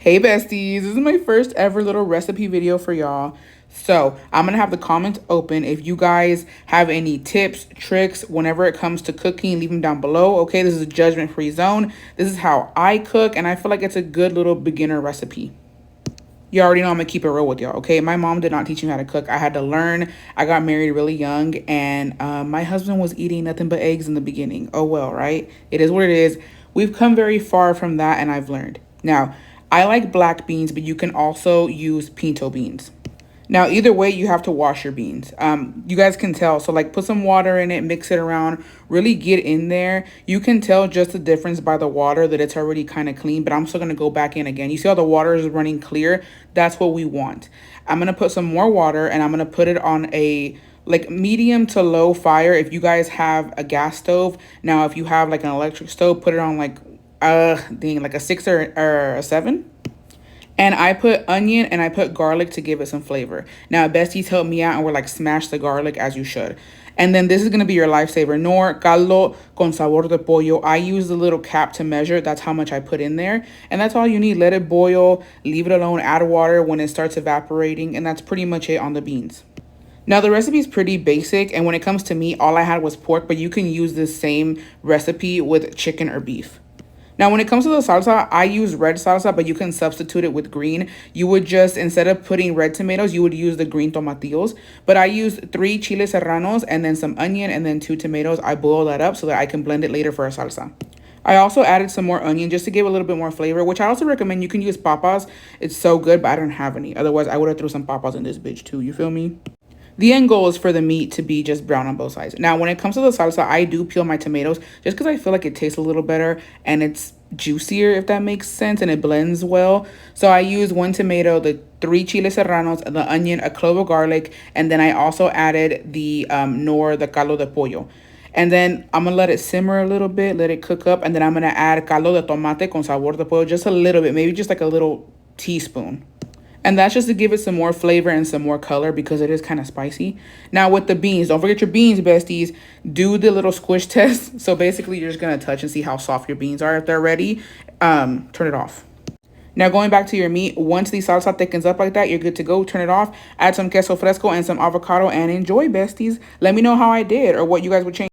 Hey besties, this is my first ever little recipe video for y'all. So I'm gonna have the comments open. If you guys have any tips, tricks, whenever it comes to cooking, leave them down below. Okay, this is a judgment-free zone. This is how I cook, and I feel like it's a good little beginner recipe. You already know I'm gonna keep it real with y'all, okay? My mom did not teach me how to cook. I had to learn. I got married really young, and my husband was eating nothing but eggs in the beginning. Oh well, right? It is what it is. We've come very far from that, and I've learned. Now, I like black beans, but you can also use pinto beans. Now, either way, you have to wash your beans. You guys can tell. So, like, put some water in it, mix it around, really get in there. You can tell just the difference by the water that it's already kind of clean, but I'm still going to go back in again. You see how the water is running clear? That's what we want. I'm going to put some more water, and I'm going to put it on a like medium to low fire if you guys have a gas stove. Now, if you have like an electric stove, put it on like, like a 6 or a 7. And I put onion and I put garlic to give it some flavor. Now, besties helped me out and we're like, smash the garlic as you should. And then this is going to be your lifesaver. Knorr caldo con sabor de pollo. I use the little cap to measure. That's how much I put in there. And that's all you need. Let it boil. Leave it alone. Add water when it starts evaporating. And that's pretty much it on the beans. Now, the recipe is pretty basic. And when it comes to meat, all I had was pork. But you can use this same recipe with chicken or beef. Now, when it comes to the salsa, I use red salsa, but you can substitute it with green. You would just, instead of putting red tomatoes, you would use the green tomatillos. But I used 3 Chiles Serranos and then some onion and then 2 tomatoes. I boil that up so that I can blend it later for a salsa. I also added some more onion just to give a little bit more flavor, which I also recommend. You can use papas. It's so good, but I don't have any. Otherwise, I would have threw some papas in this bitch too. You feel me? The end goal is for the meat to be just brown on both sides. Now, when it comes to the salsa, I do peel my tomatoes just because I feel like it tastes a little better and it's juicier, if that makes sense, and it blends well. So I use 1 tomato, the 3 chiles serranos, the onion, a clove of garlic, and then I also added the Knorr, the caldo de pollo. And then I'm going to let it simmer a little bit, let it cook up, and then I'm going to add caldo de tomate con sabor de pollo, just a little bit, maybe just like a little teaspoon. And that's just to give it some more flavor and some more color because it is kind of spicy. Now with the beans, don't forget your beans, besties. Do the little squish test. So basically you're just going to touch and see how soft your beans are. If they're ready, turn it off. Now going back to your meat, once the salsa thickens up like that, you're good to go. Turn it off. Add some queso fresco and some avocado and enjoy, besties. Let me know how I did or what you guys would change.